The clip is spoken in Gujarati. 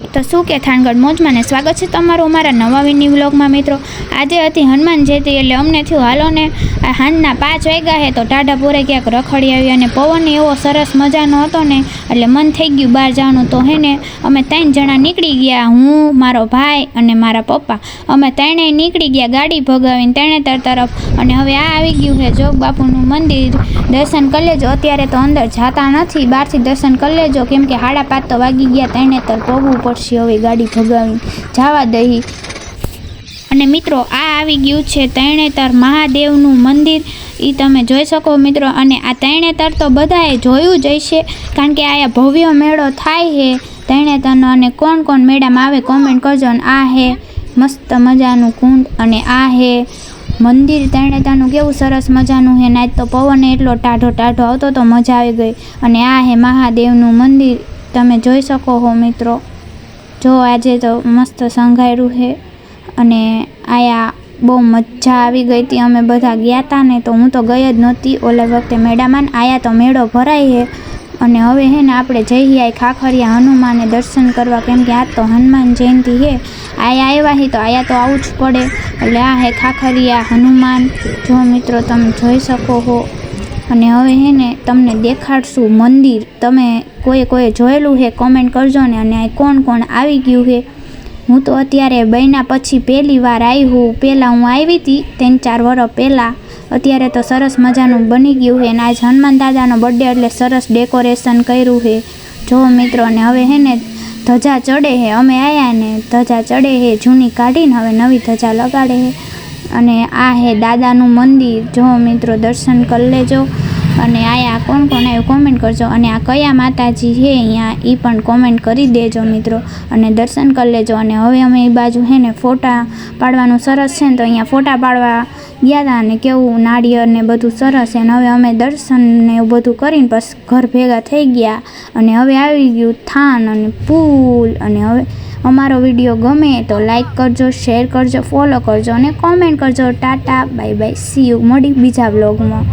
તો શું કે થાનગઢ મોજમાં ને સ્વાગત છે તમારું અમારા નવા વિની વ્લોગમાં મિત્રો। આજે હતી હનુમાન જયંતિ એટલે અમને થયું હાલો ને સાંજના 5 વાગ્યા છે તો ટાઢાપુરે ક્યાંક રખડી આવી અને પવન એવો સરસ મજાનો હતો ને એટલે મન થઈ ગયું બહાર જવાનું। તો હે ને અમે 3 જણા નીકળી ગયા, હું, મારો ભાઈ અને મારા પપ્પા। અમે ત્રણેય નીકળી ગયા ગાડી ભગાવીને તરણેતર તરફ। અને હવે આ આવી ગયું છે જોગ બાપુનું મંદિર, દર્શન કરી લેજો। અત્યારે તો અંદર જાતા નથી, બહારથી દર્શન કરી લેજો કેમ કે 5:30 તો વાગી ગયા, તરણેતર પગવું પડશે હવે ગાડી ભગાવીને જવા દઈ। અને મિત્રો આ આવી ગયું છે તરણેતર મહાદેવનું મંદિર, એ તમે જોઈ શકો મિત્રો। અને આ તરણેતર તો બધાએ જોયું જ હશે કારણ કે આયા ભવ્ય મેળો થાય છે તરણેતરનો। અને કોણ કોણ મેળામાં આવે કોમેન્ટ કરજો। અને આ હે મસ્ત મજાનું કુંડ અને આ હે મંદિર તરણેતરનું, કેવું સરસ મજાનું છે। આજ તો પવન એટલો ટાઢો આવતો તો મજા આવી ગઈ। અને આ હે મહાદેવનું મંદિર, તમે જોઈ શકો છો મિત્રો। જો આજે તો મસ્ત સંઘાર્યું છે અને આયા બહુ મજા આવી ગઈ હતી। અમે બધા ગયા હતા ને તો હું તો ગઈ જ નહોતી ઓલા વખતે મેળામાં, આયા તો મેળો ભરાય છે। અને હવે હે ને આપણે જઈએ આ ખાખરિયા હનુમાનને દર્શન કરવા કેમ કે આ તો હનુમાન જયંતિ છે। આયા આવ્યા હી તો આયા તો આવું જ પડે। એટલે આ હે ખાખરિયા હનુમાન, જો મિત્રો તમે જોઈ શકો છો। અને હવે હે ને તમને દેખાડશું મંદિર, તમે કોઈ જોયેલું છે કોમેન્ટ કરજો ને। અને આ કોણ કોણ આવી ગયું છે, હું તો અત્યારે બન્યા પછી પહેલી વાર આવી હું। પહેલાં હું આવી હતી 3-4 વર્ષ પહેલાં, અત્યારે તો સરસ મજાનું બની ગયું છે। અને આજ હનુમાન દાદાનો બર્થડે એટલે સરસ ડેકોરેશન કર્યું છે જો મિત્રો। અને હવે હે ને ધજા ચડે છે, અમે આવ્યા ને ધજા ચડે છે જૂની કાઢીને હવે નવી ધજા લગાડે છે। અને આ હે દાદાનું મંદિર, જો મિત્રો દર્શન કરી લેજો। અને આયા કોણ કોણ આવ્યું કોમેન્ટ કરજો। અને આ કયા માતાજી છે અહીંયા એ પણ કોમેન્ટ કરી દેજો મિત્રો, અને દર્શન કરી લેજો। અને હવે અમે એ બાજુ છે ને ફોટા પાડવાનું સરસ છે ને તો અહીંયા ફોટા પાડવા ગયા હતા અને કેવું નાળિયેર ને બધું સરસ છે। અને હવે અમે દર્શન ને એવું બધું કરીને બસ ઘર ભેગા થઈ ગયા। અને હવે આવી ગયું થાન અને પુલ। અને હવે અમારો વિડીયો ગમે તો લાઈક કરજો, શેર કરજો, ફોલો કરજો અને કોમેન્ટ કરજો। Tata bye bye, C you, મળી બીજા વ્લોગમાં।